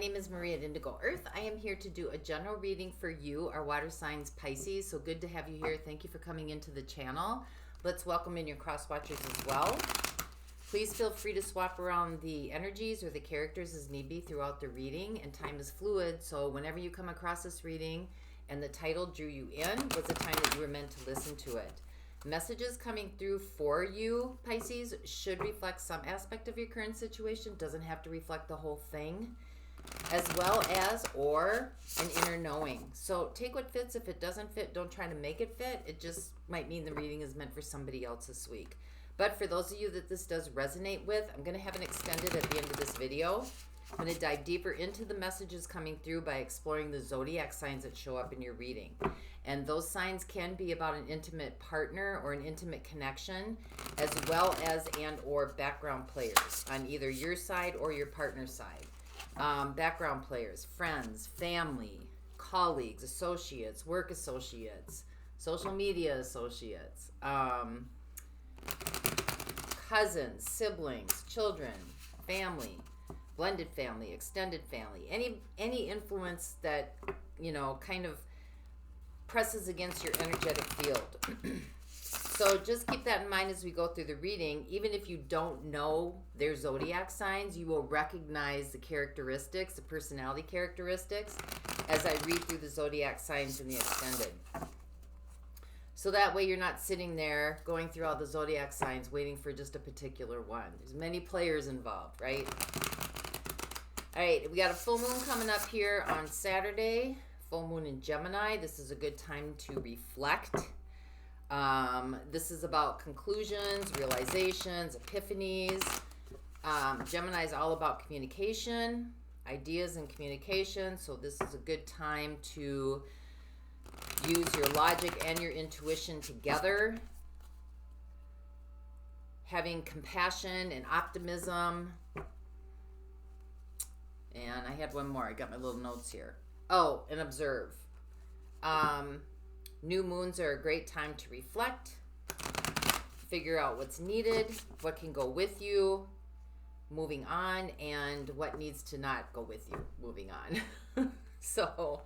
name is Maria at Indigo Earth. I am here to do a general reading for you, our water signs Pisces. So good to have you here. Thank you for coming into the channel. Let's welcome in your cross watchers as well. Please feel free to swap around the energies or the characters as need be throughout the reading. And time is fluid, so whenever you come across this reading and the title drew you in, was the time that you were meant to listen to it. Messages coming through for you, Pisces, should reflect some aspect of your current situation. Doesn't have to reflect the whole thing. As well as, or an inner knowing. So take what fits. If it doesn't fit, don't try to make it fit. It just might mean the reading is meant for somebody else this week. But for those of you that this does resonate with, I'm going to have an extended at the end of this video. I'm going to dive deeper into the messages coming through by exploring the zodiac signs that show up in your reading. And those signs can be about an intimate partner or an intimate connection, as well as and or background players on either your side or your partner's side. Background players, friends, family, colleagues, associates, work associates, social media associates, cousins, siblings, children, family, blended family, extended family, any influence that, you know, kind of presses against your energetic field. So just keep that in mind as we go through the reading. Even if you don't know their zodiac signs, you will recognize the characteristics, the personality characteristics, as I read through the zodiac signs in the extended. So that way you're not sitting there going through all the zodiac signs waiting for just a particular one. There's many players involved, right? All right, we got a full moon coming up here on Saturday. Full moon in Gemini. This is a good time to reflect. This is about conclusions, realizations, epiphanies. Gemini is all about communication, ideas and communication. So this is a good time to use your logic and your intuition together. Having compassion and optimism. And I had one more. I got my little notes here. Oh, and observe. New moons are a great time to reflect, figure out what's needed, what can go with you, moving on, and what needs to not go with you, moving on. So,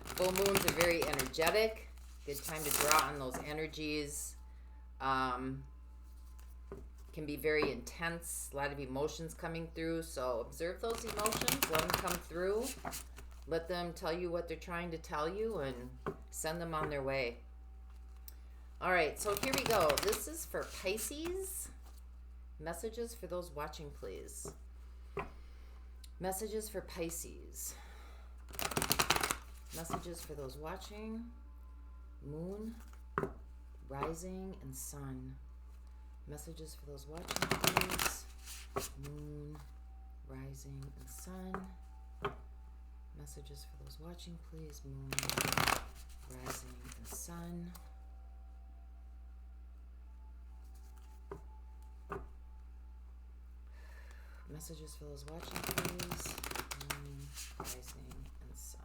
full moons are very energetic. Good time to draw on those energies. Can be very intense, a lot of emotions coming through. So, observe those emotions, let them come through. Let them tell you what they're trying to tell you and send them on their way. All right, so here we go. This is for Pisces. Messages for those watching, please. Messages for Pisces. Messages for those watching. Moon, rising, and sun. Messages for those watching, please. Moon, rising, and sun. Messages for those watching, please. Moon, rising, and sun. Messages for those watching, please. Moon, rising, and sun.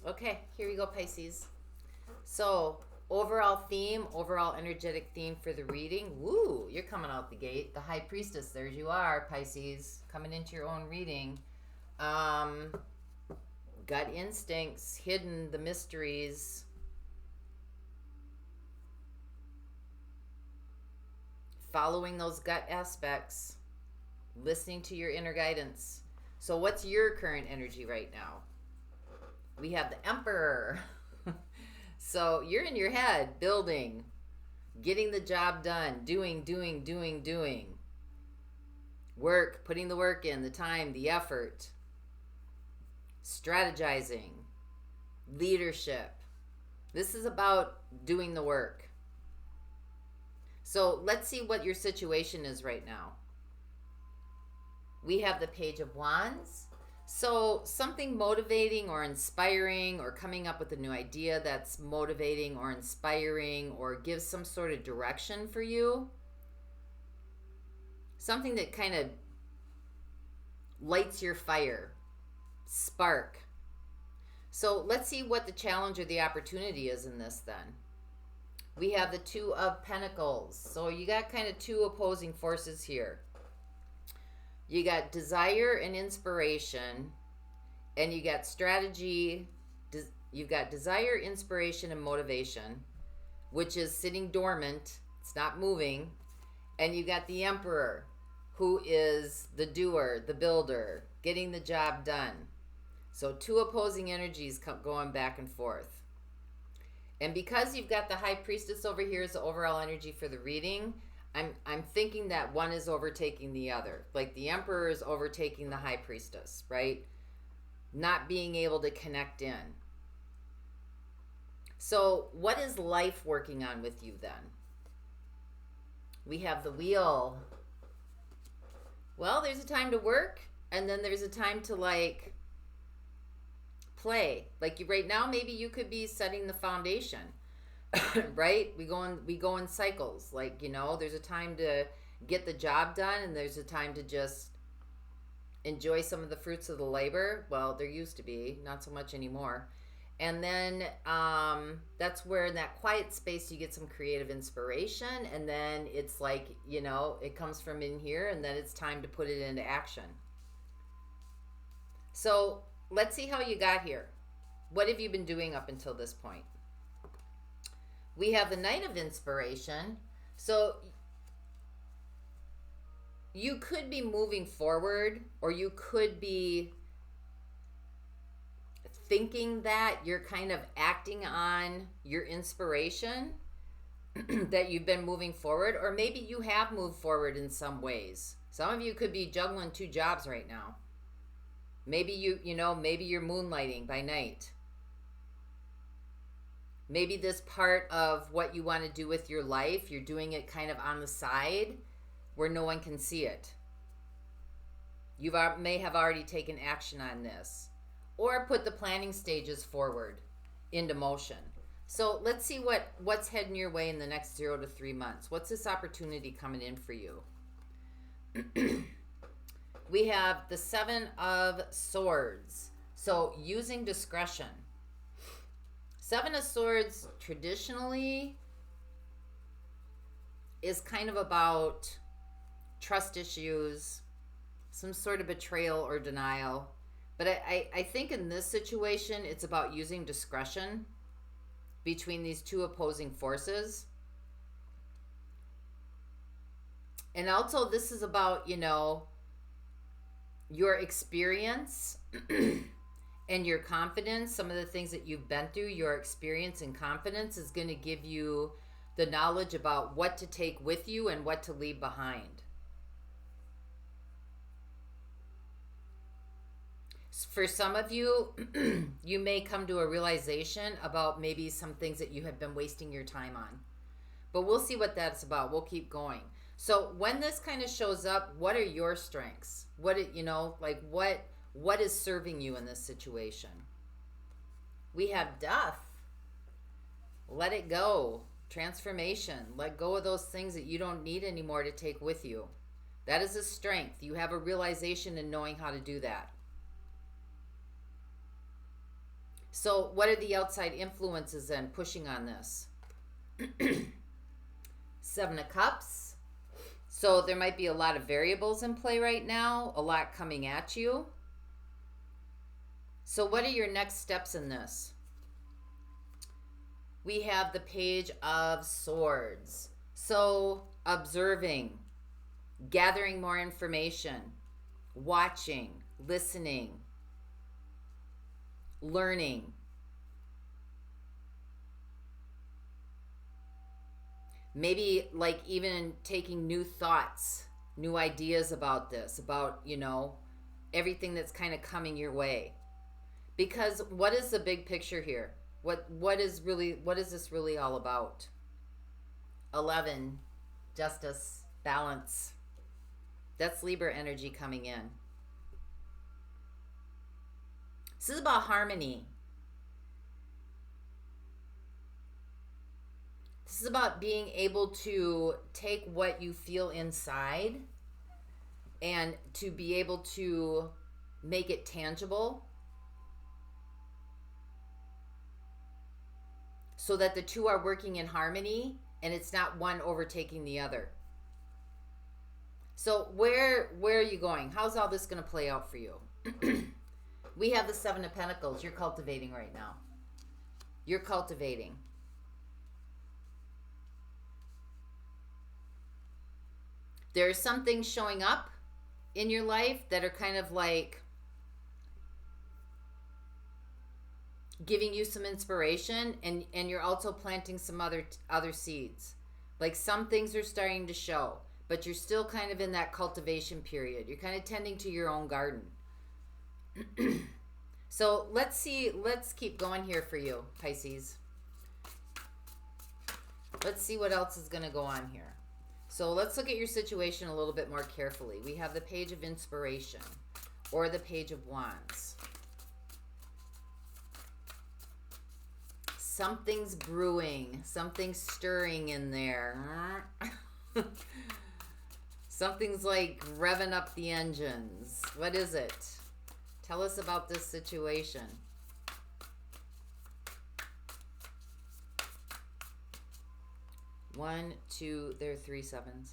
Okay, here we go, Pisces. So, overall theme, overall energetic theme for the reading. Woo, you're coming out the gate. The High Priestess, there you are, Pisces, coming into your own reading. Gut instincts, hidden, the mysteries. Following those gut aspects. Listening to your inner guidance. So, what's your current energy right now? We have the Emperor. So you're in your head, building, getting the job done, doing. Work, putting the work in, the time, the effort. Strategizing, leadership. This is about doing the work. So let's see what your situation is right now. We have the Page of Wands. So something motivating or inspiring or coming up with a new idea that's motivating or inspiring or gives some sort of direction for you something that kind of lights your fire, spark. So let's see what the challenge or the opportunity is in this then. We have the Two of Pentacles. So you got kind of two opposing forces here. You got desire and inspiration, and you got strategy. You've got desire, inspiration, and motivation, which is sitting dormant. It's not moving. And you got the Emperor, who is the doer, the builder, getting the job done. So two opposing energies going back and forth. And because you've got the High Priestess over here as the overall energy for the reading, I'm thinking that one is overtaking the other. Like the Emperor is overtaking the High Priestess, right? Not being able to connect in. So what is life working on with you then? We have the Wheel. Well, there's a time to work, and then there's a time to like play. Like you right now, maybe you could be setting the foundation, right? We go in cycles. Like, you know, there's a time to get the job done, and there's a time to just enjoy some of the fruits of the labor. Well, there used to be, not so much anymore. And then that's where in that quiet space you get some creative inspiration, and then it's like, you know, it comes from in here, and then it's time to put it into action. So let's see how you got here. What have you been doing up until this point? We have the Knight of Inspiration. So you could be moving forward, or you could be thinking that you're kind of acting on your inspiration, that you've been moving forward, or maybe you have moved forward in some ways. Some of you could be juggling two jobs right now. Maybe maybe you're moonlighting by night. Maybe this part of what you want to do with your life, you're doing it kind of on the side where no one can see it. You may have already taken action on this, or put the planning stages forward into motion. So let's see what's heading your way in the next 0 to 3 months. What's this opportunity coming in for you? We have the Seven of Swords. So using discretion. Seven of Swords traditionally is kind of about trust issues, some sort of betrayal or denial. But I think in this situation, it's about using discretion between these two opposing forces. And also this is about, you know, your experience and your confidence. Some of the things that you've been through, your experience and confidence is going to give you the knowledge about what to take with you and what to leave behind. For some of you, you may come to a realization about maybe some things that you have been wasting your time on. But we'll see what that's about. We'll keep going. So when this kind of shows up, what are your strengths? What is serving you in this situation? We have Death. Let it go. Transformation. Let go of those things that you don't need anymore to take with you. That is a strength. You have a realization in knowing how to do that. So what are the outside influences then pushing on this? Seven of Cups. So there might be a lot of variables in play right now, a lot coming at you. So what are your next steps in this? We have the Page of Swords. So observing, gathering more information, watching, listening, learning. Maybe like even taking new thoughts, new ideas about this, about, you know, everything that's kind of coming your way. Because what is the big picture here? What is this really all about? 11, justice, balance. That's Libra energy coming in. This is about harmony. This is about being able to take what you feel inside and to be able to make it tangible so that the two are working in harmony and it's not one overtaking the other. So where are you going? How's all this going to play out for you? We have the Seven of Pentacles. You're cultivating right now. You're cultivating. There are some things showing up in your life that are kind of like giving you some inspiration, and you're also planting some other seeds. Like some things are starting to show, but you're still kind of in that cultivation period. You're kind of tending to your own garden. So let's keep going here for you, Pisces. Let's see what else is going to go on here. So let's look at your situation a little bit more carefully. We have the Page of Inspiration or the Page of Wands. Something's brewing, something's stirring in there. Something's like revving up the engines. What is it? Tell us about this situation. One, two, there are 3 sevens.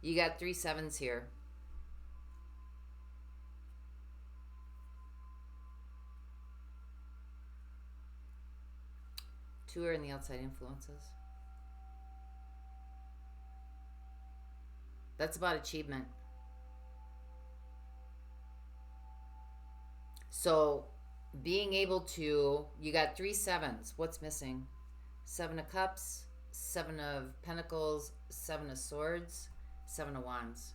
You got 3 sevens here. Two are in the outside influences. That's about achievement. So being able to, you got 3 sevens. What's missing? 7 of Cups, 7 of Pentacles, 7 of Swords, 7 of Wands.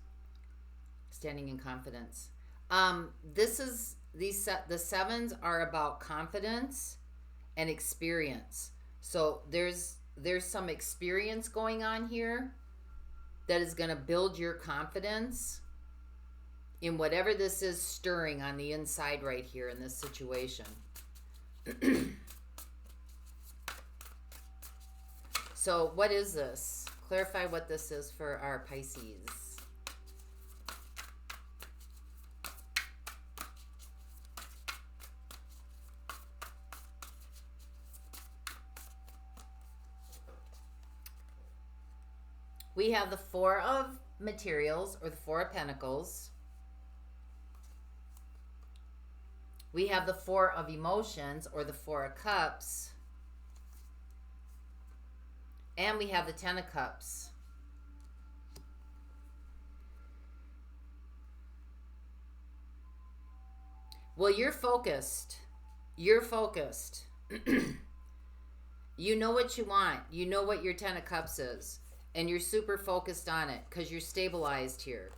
Standing in confidence. The sevens are about confidence and experience. So there's some experience going on here that is going to build your confidence in whatever this is stirring on the inside right here in this situation. So what is this? Clarify what this is for our Pisces. We have the 4 of Materials, or the 4 of Pentacles. We have the 4 of Emotions, or the 4 of Cups. And we have the 10 of Cups. Well, you're focused. You're focused. You know what you want. You know what your 10 of Cups is. And you're super focused on it because you're stabilized here,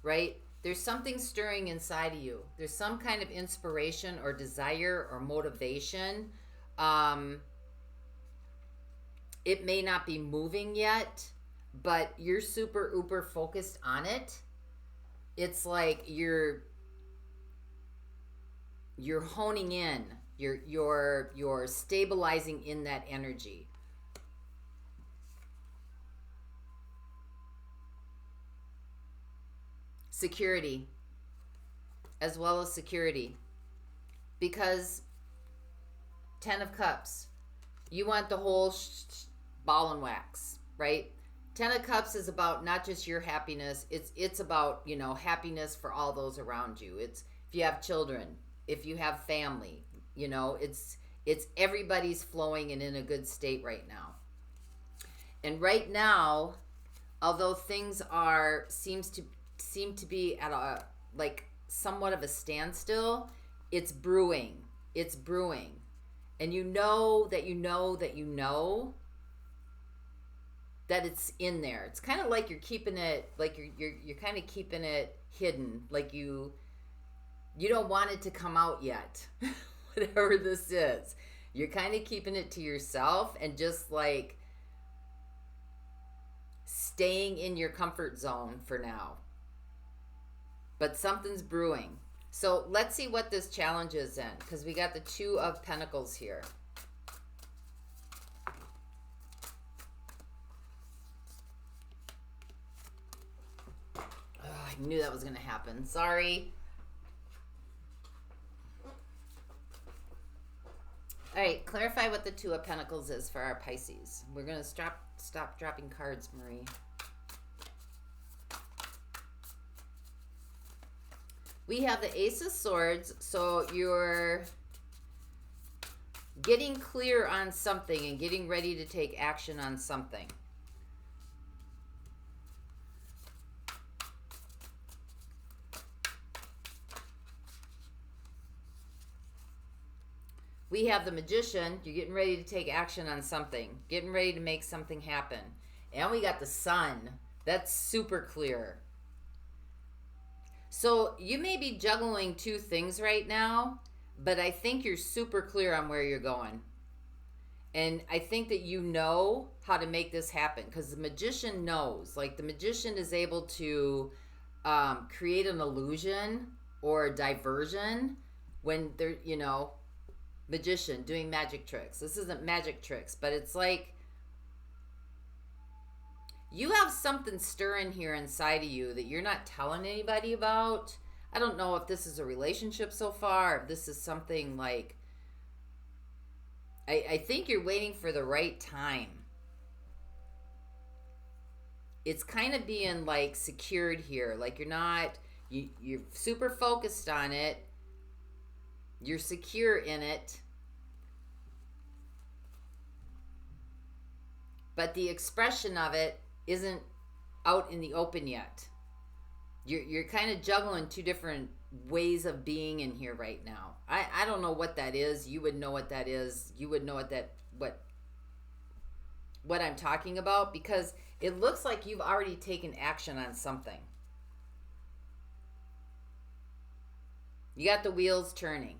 right? There's something stirring inside of you. There's some kind of inspiration or desire or motivation. It may not be moving yet, but you're super uber focused on it. It's like you're honing in. You're stabilizing in that energy. Security, as well as security, because 10 of Cups, you want the whole ball and wax, right? 10 of Cups is about not just your happiness, it's about, you know, happiness for all those around you. It's if you have children, if you have family, you know, it's everybody's flowing and in a good state right now. And right now, although things seem to be at a like somewhat of a standstill, it's brewing. It's brewing. And you know that it's in there. It's kind of like you're keeping it, like you're kind of keeping it hidden, like you don't want it to come out yet. Whatever this is, you're kind of keeping it to yourself and just like staying in your comfort zone for now. But something's brewing. So let's see what this challenge is in, because we got the 2 of Pentacles here. I knew that was going to happen. Sorry. All right, clarify what the Two of Pentacles is for our Pisces. We're going to stop dropping cards, Marie. We have the Ace of Swords, so you're getting clear on something and getting ready to take action on something. We have the Magician. You're getting ready to take action on something. Getting ready to make something happen. And we got the Sun. That's super clear. So you may be juggling two things right now, but I think you're super clear on where you're going. And I think that you know how to make this happen, because the Magician knows. Like, the Magician is able to create an illusion or a diversion when they're, you know, Magician doing magic tricks. This isn't magic tricks, but it's like you have something stirring here inside of you that you're not telling anybody about. I don't know if this is a relationship so far, if this is something like, I think you're waiting for the right time. It's kind of being like secured here. Like you're super focused on it. You're secure in it. But the expression of it isn't out in the open yet. You're kind of juggling two different ways of being in here right now. I don't know what that is. You would know what that is. You would know what I'm talking about, because it looks like you've already taken action on something. You got the wheels turning.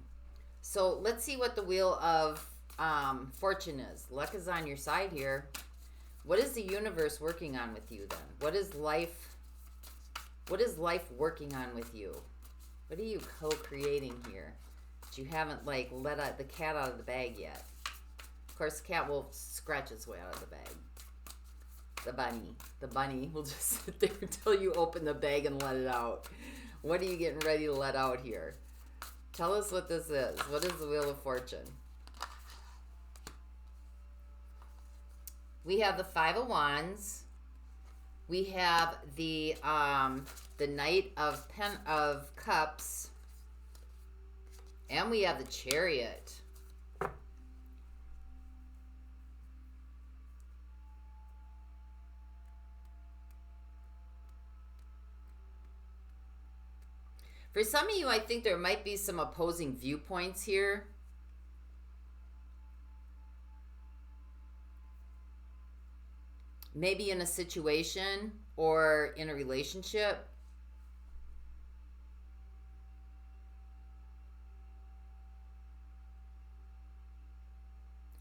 So let's see what the Wheel of Fortune is. Luck is on your side here. What is the universe working on with you then? What is life working on with you? What are you co-creating here that you haven't like let out the cat out of the bag yet? Of course, the cat will scratch its way out of the bag. The bunny will just sit there until you open the bag and let it out. What are you getting ready to let out here? Tell us what this is. What is the Wheel of Fortune? We have the Five of Wands. We have the Knight of Cups. And we have the Chariot. For some of you, I think there might be some opposing viewpoints here. Maybe in a situation or in a relationship.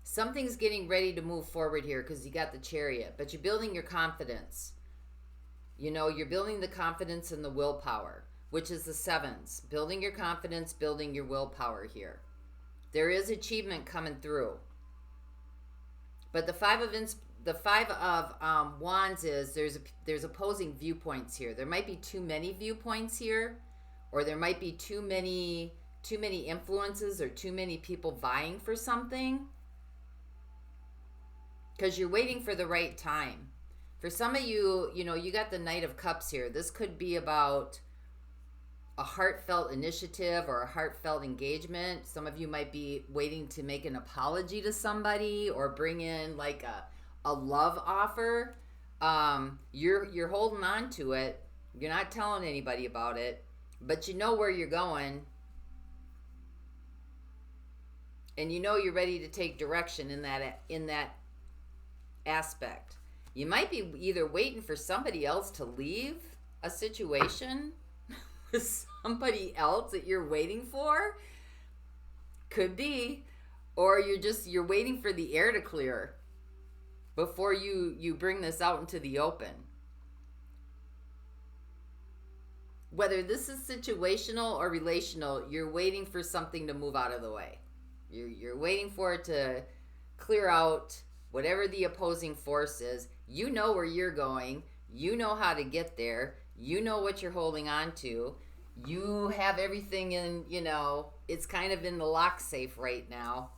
Something's getting ready to move forward here because you got the Chariot, but you're building your confidence. You know, you're building the confidence and the willpower, which is the sevens. Building your confidence, building your willpower here. There is achievement coming through. But the Five of Wands is there's opposing viewpoints here. There might be too many viewpoints here, or there might be too many influences or too many people vying for something, because you're waiting for the right time. For some of you, you know, you got the Knight of Cups here. This could be about a heartfelt initiative or a heartfelt engagement. Some of you might be waiting to make an apology to somebody or bring in like a love offer. You're holding on to it. You're not telling anybody about it, but you know where you're going, and you know you're ready to take direction in that aspect. You might be either waiting for somebody else to leave a situation with somebody else that you're waiting for. Could be. Or you're waiting for the air to clear before you bring this out into the open. Whether this is situational or relational, you're waiting for something to move out of the way. You're waiting for it to clear out whatever the opposing force is. You know where you're going. You know how to get there. You know what you're holding on to. You have everything in, you know, it's kind of in the lock safe right now.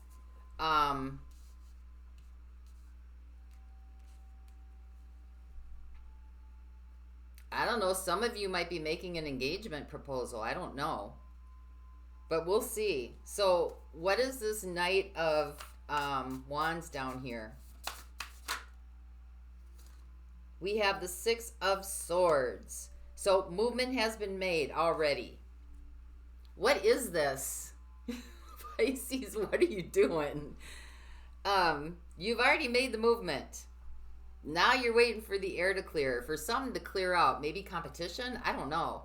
I don't know. Some of you might be making an engagement proposal. I don't know. But we'll see. So what is this Knight of Wands down here? We have the Six of Swords. So movement has been made already. What is this? Pisces, what are you doing? You've already made the movement. Now you're waiting for the air to clear, for something to clear out. Maybe competition? I don't know.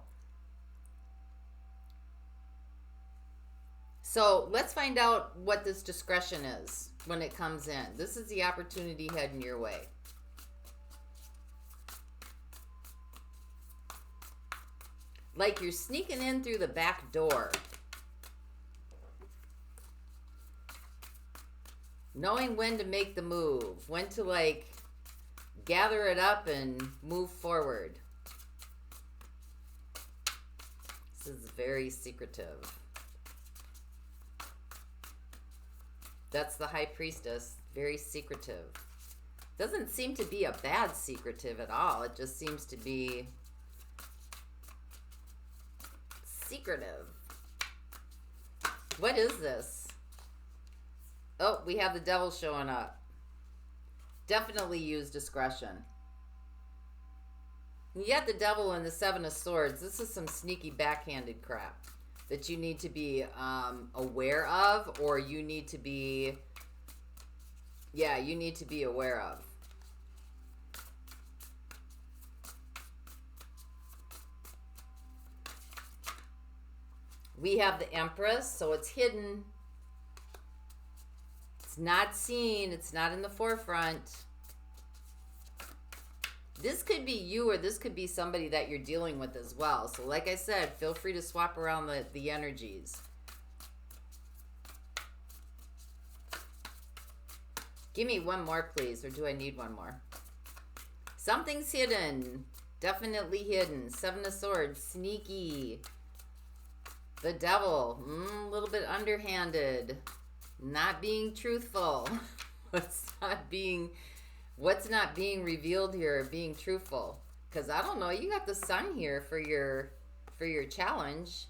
So let's find out what this discretion is when it comes in. This is the opportunity heading your way. Like you're sneaking in through the back door. Knowing when to make the move. When to like gather it up and move forward. This is very secretive. That's the High Priestess. Very secretive. Doesn't seem to be a bad secretive at all. It just seems to be secretive. What is this? Oh, we have the Devil showing up. Definitely use discretion. You got the Devil and the Seven of Swords. This is some sneaky backhanded crap that you need to be aware of, or you need to be, yeah, you need to be aware of. We have the Empress, so it's hidden. It's not seen. It's not in the forefront. This could be you, or this could be somebody that you're dealing with as well. So like I said, feel free to swap around the energies. Give me one more, please, or do I need one more? Something's hidden. Definitely hidden. Seven of Swords. Sneaky. The Devil, a little bit underhanded, not being truthful. What's not being revealed here? Being truthful, because I don't know. You got the Sun here for your challenge,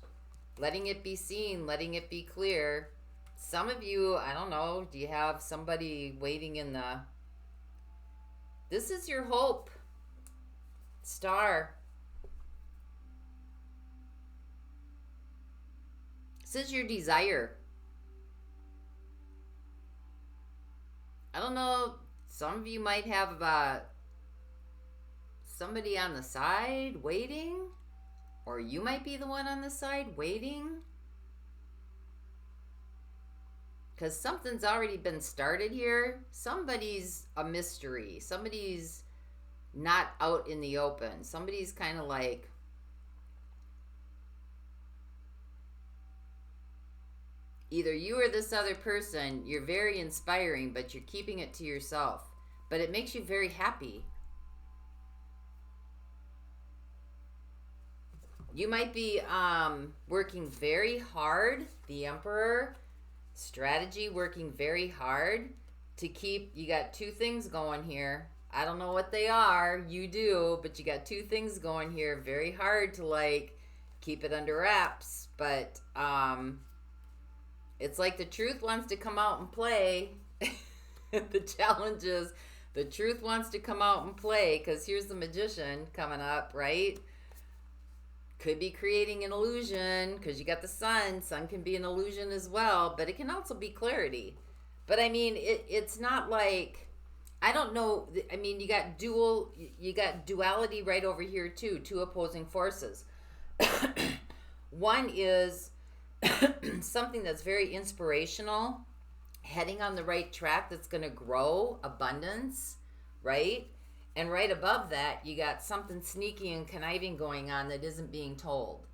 letting it be seen, letting it be clear. Some of you, I don't know. Do you have somebody waiting in the? This is your hope. Star. This is your desire. I don't know. Some of you might have somebody on the side waiting. Or you might be the one on the side waiting. Because something's already been started here. Somebody's a mystery. Somebody's not out in the open. Somebody's kind of like, either you or this other person, you're very inspiring, but you're keeping it to yourself. But it makes you very happy. You might be working very hard, the Emperor, strategy, working very hard to keep, you got two things going here. I don't know what they are, you do, but you got two things going here. Very hard to like keep it under wraps, but it's like the truth wants to come out and play. The challenge is the truth wants to come out and play, because here's the Magician coming up, right? Could be creating an illusion, because you got the Sun. Sun can be an illusion as well, but it can also be clarity. But I mean, it's not like, I don't know. I mean, you got duality right over here too, two opposing forces. One is something that's very inspirational, heading on the right track, that's going to grow abundance, right? And right above that, you got something sneaky and conniving going on that isn't being told.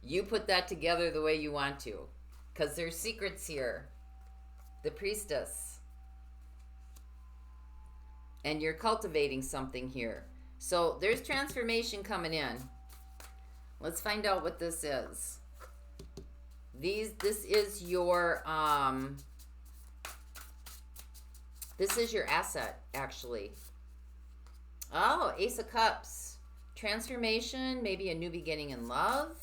You put that together the way you want to, because there's secrets here. the Priestess. And you're cultivating something here. So there's transformation coming in. Let's find out what this is. This is your asset, actually. Oh, Ace of Cups. Transformation, maybe a new beginning in love.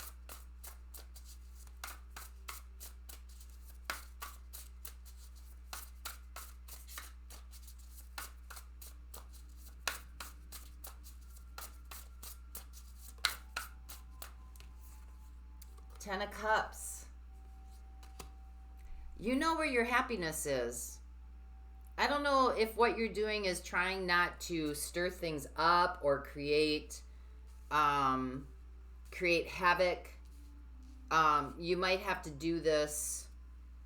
Ten of Cups. You know where your happiness is. I don't know if what you're doing is trying not to stir things up or create havoc. You might have to do this,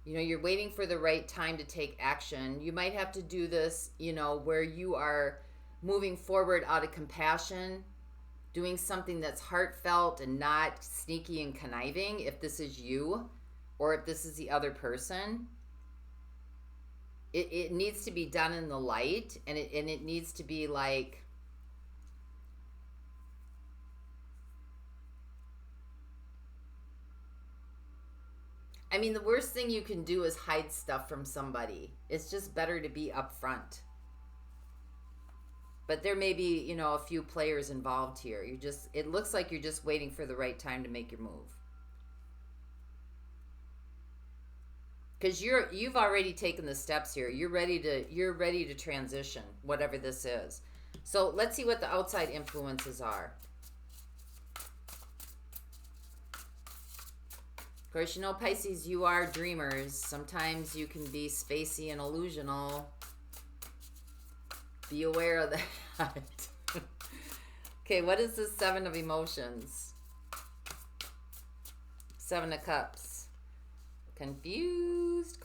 you're waiting for the right time to take action. You might have to do this, where you are moving forward out of compassion, doing something that's heartfelt and not sneaky and conniving, if this is you or if this is the other person. It needs to be done in the light, and it needs to be like, I mean, the worst thing you can do is hide stuff from somebody. It's just better to be upfront. But there may be, a few players involved here. It looks like you're just waiting for the right time to make your move. Because you've already taken the steps here. You're ready to transition, whatever this is. So let's see what the outside influences are. Of course, Pisces, you are dreamers. Sometimes you can be spacey and illusional. Be aware of that. Okay, what is the Seven of Emotions? Seven of Cups. Confused.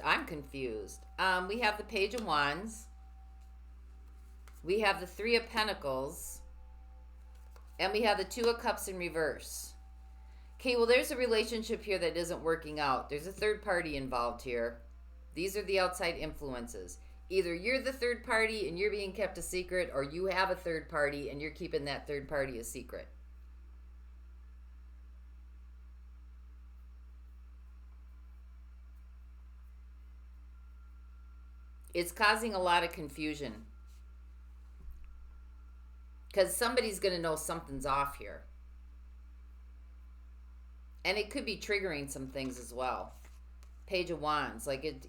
I'm confused. We have the Page of Wands. We have the Three of Pentacles. And we have the Two of Cups in reverse. Okay, well, there's a relationship here that isn't working out. There's a third party involved here. These are the outside influences. Either you're the third party and you're being kept a secret, or you have a third party and you're keeping that third party a secret. It's causing a lot of confusion. Because somebody's going to know something's off here. And it could be triggering some things as well. Page of Wands. Like it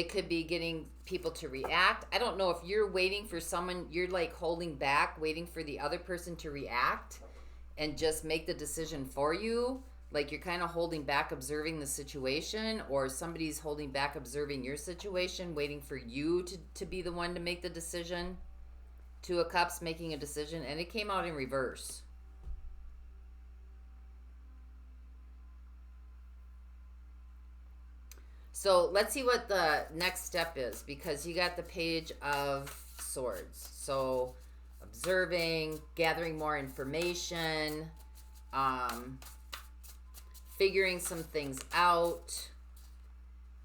could be getting people to react. I don't know if you're waiting for someone, you're like holding back, waiting for the other person to react and just make the decision for you. Like you're kind of holding back, observing the situation, or somebody's holding back, observing your situation, waiting for you to be the one to make the decision. Two of Cups making a decision, and it came out in reverse. So let's see what the next step is, because you got the Page of Swords. So observing, gathering more information, figuring some things out.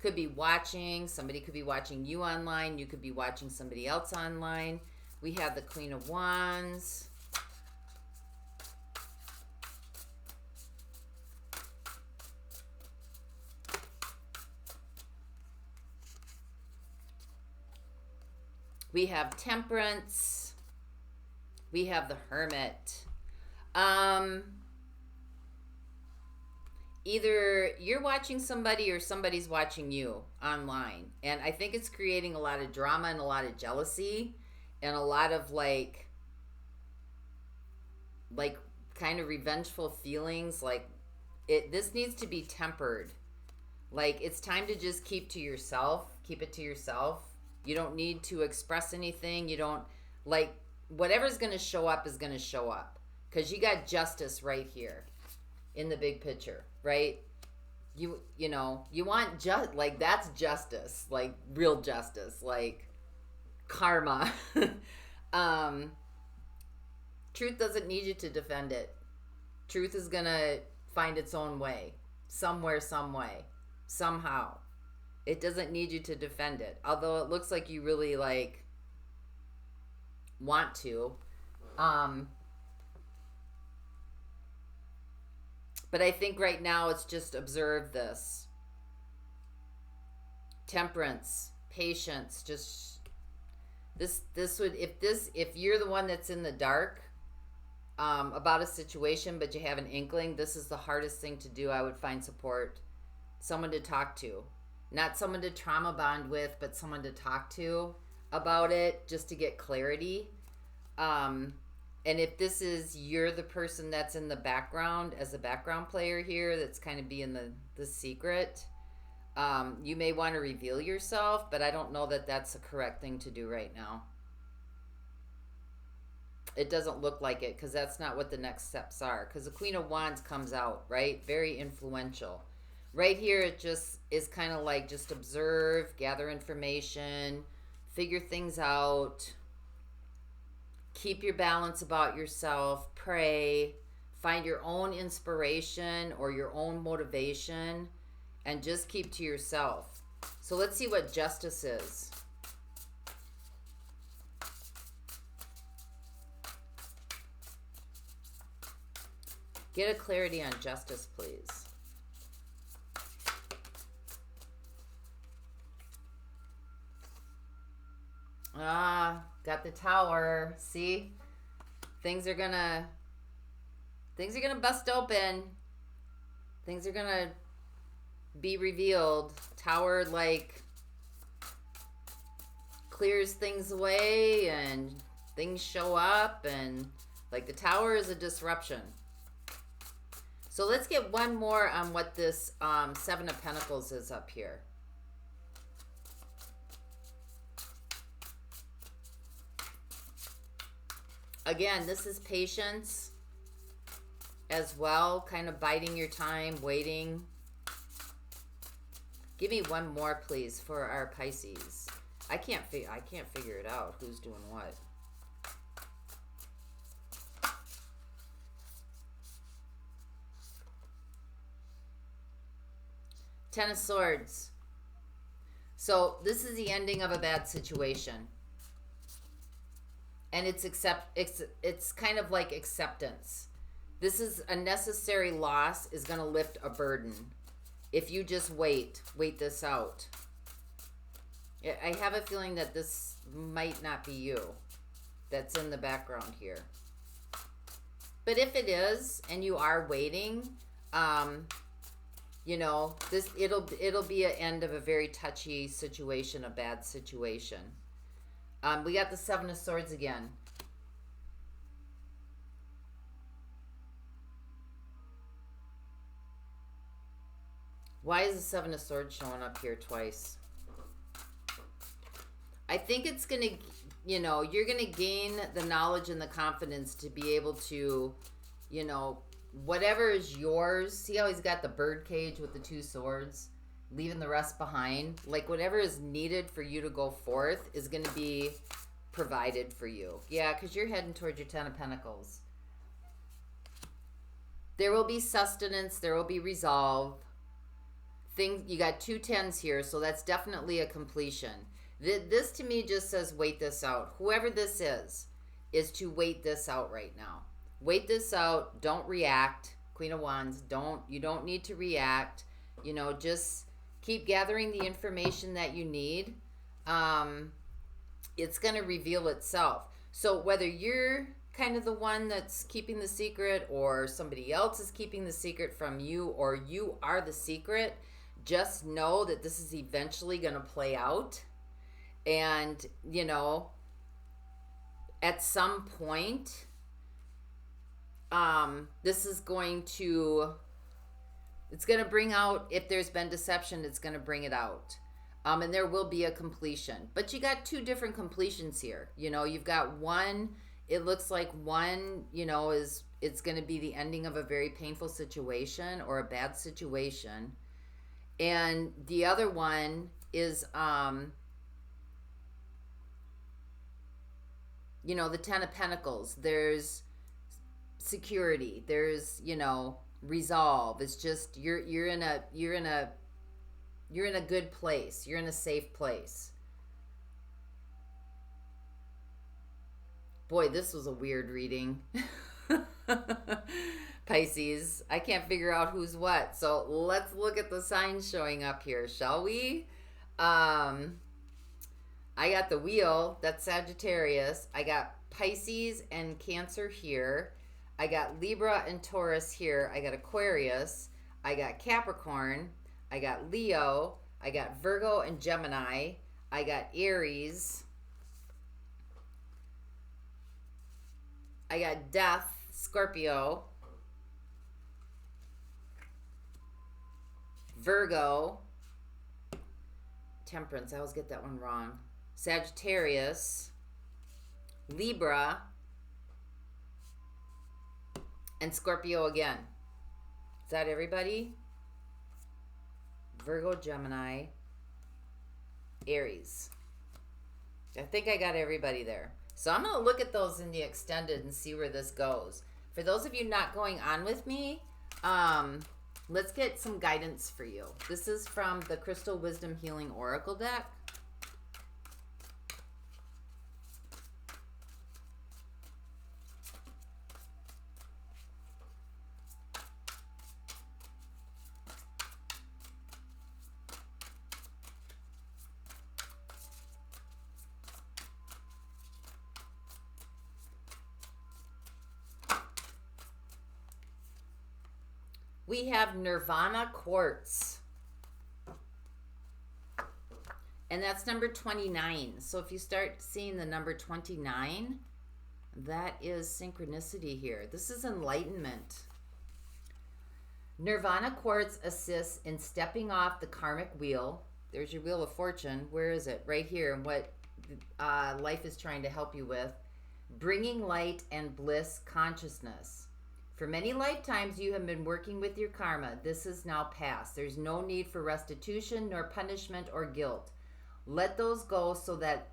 Could be watching. Somebody could be watching you online. You could be watching somebody else online. We have the Queen of Wands. We have Temperance. We have the Hermit. Either you're watching somebody or somebody's watching you online. And I think it's creating a lot of drama and a lot of jealousy and a lot of like kind of revengeful feelings. Like this needs to be tempered. Like it's time to just keep it to yourself. You don't need to express anything. You don't, like, whatever's going to show up is going to show up. Because you got justice right here in the big picture, right? You want that's justice, like real justice, like karma. Truth doesn't need you to defend it. Truth is going to find its own way, somewhere, some way, somehow. It doesn't need you to defend it. Although it looks like you really like want to. But I think right now it's just observe this. Temperance, patience, just this would, if you're the one that's in the dark about a situation, but you have an inkling, this is the hardest thing to do. I would find support, someone to talk to, not someone to trauma bond with, but someone to talk to about it, just to get clarity. And if this is, you're the person that's in the background as a background player here, that's kind of being the secret, you may want to reveal yourself, but I don't know that that's the correct thing to do right now. It doesn't look like it, because that's not what the next steps are. Because the Queen of Wands comes out, right? Very influential. Right here, it just is kind of like just observe, gather information, figure things out. Keep your balance about yourself, pray, find your own inspiration or your own motivation, and just keep to yourself. So let's see what justice is. Get a clarity on justice, please. Got the Tower. See? Things are gonna bust open. Things are gonna be revealed. Tower, like, clears things away and things show up, and like the Tower is a disruption. So let's get one more on what this Seven of Pentacles is up here. Again, this is patience as well, kind of biding your time, waiting. Give me one more, please, for our Pisces. I can't figure it out. Who's doing what? Ten of Swords. So this is the ending of a bad situation. And it's kind of like acceptance. This is a necessary loss is going to lift a burden. If you just wait this out. I have a feeling that this might not be you that's in the background here. But if it is, and you are waiting, you know, it'll be an end of a very touchy situation, a bad situation. We got the Seven of Swords again. Why is the Seven of Swords showing up here twice? I think it's going to, you know, you're going to gain the knowledge and the confidence to be able to, you know, whatever is yours. See how he's got the bird cage with the two swords? Leaving the rest behind. Like, whatever is needed for you to go forth is going to be provided for you. Yeah, because you're heading towards your Ten of Pentacles. There will be sustenance. There will be resolve. You got two tens here, so that's definitely a completion. This to me just says wait this out. Whoever this is to wait this out right now. Wait this out. Don't react. Queen of Wands, you don't need to react. You know, just keep gathering the information that you need. It's going to reveal itself. So whether you're kind of the one that's keeping the secret, or somebody else is keeping the secret from you, or you are the secret, just know that this is eventually going to play out. And, you know, at some point, this is going to, it's going to bring out, if there's been deception, it's going to bring it out. And there will be a completion. But you got two different completions here. You know, you've got one, it looks like one, you know, it's going to be the ending of a very painful situation or a bad situation. And the other one is, you know, the Ten of Pentacles. There's security. There's, you know, resolve. It's just you're in a You're in a good place. You're in a safe place. Boy, this was a weird reading. Pisces, I can't figure out who's what. So let's look at the signs showing up here, shall we? I got the wheel, that's Sagittarius. I got Pisces and Cancer here. I got Libra and Taurus here. I got Aquarius. I got Capricorn. I got Leo. I got Virgo and Gemini. I got Aries. I got Death, Scorpio. Virgo. Temperance, I always get that one wrong. Sagittarius. Libra. And Scorpio again. Is that everybody? Virgo, Gemini, Aries. I think I got everybody there. So I'm going to look at those in the extended and see where this goes. For those of you not going on with me, let's get some guidance for you. This is from the Crystal Wisdom Healing Oracle deck. We have Nirvana Quartz. And that's number 29. So if you start seeing the number 29, that is synchronicity here. This is enlightenment. Nirvana Quartz assists in stepping off the karmic wheel. There's your wheel of fortune. Where is it? Right here. And what life is trying to help you with. Bringing light and bliss consciousness. For many lifetimes, you have been working with your karma. This is now past. There's no need for restitution, nor punishment, or guilt. Let those go so that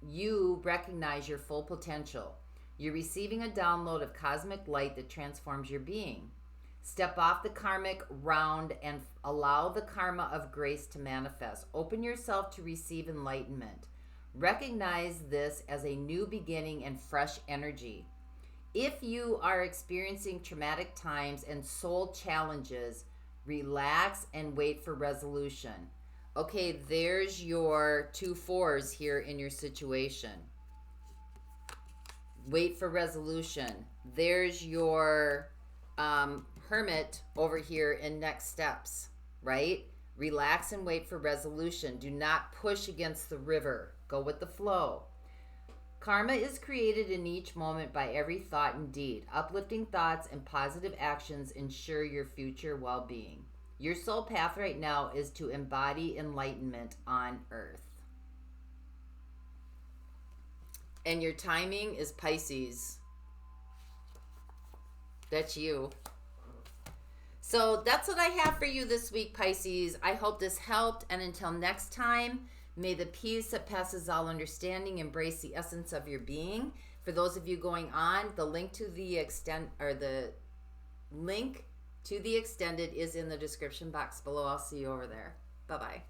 you recognize your full potential. You're receiving a download of cosmic light that transforms your being. Step off the karmic round and allow the karma of grace to manifest. Open yourself to receive enlightenment. Recognize this as a new beginning and fresh energy. If you are experiencing traumatic times and soul challenges, relax and wait for resolution. Okay, there's your 2 4s here in your situation. Wait for resolution. There's your hermit over here in next steps, right? Relax and wait for resolution. Do not push against the river. Go with the flow. Karma is created in each moment by every thought and deed. Uplifting thoughts and positive actions ensure your future well-being. Your soul path right now is to embody enlightenment on earth. And your timing is Pisces. That's you. So that's what I have for you this week, Pisces. I hope this helped. And until next time, may the peace that passes all understanding embrace the essence of your being. For those of you going on, the link to the extended is in the description box below. I'll see you over there. Bye-bye.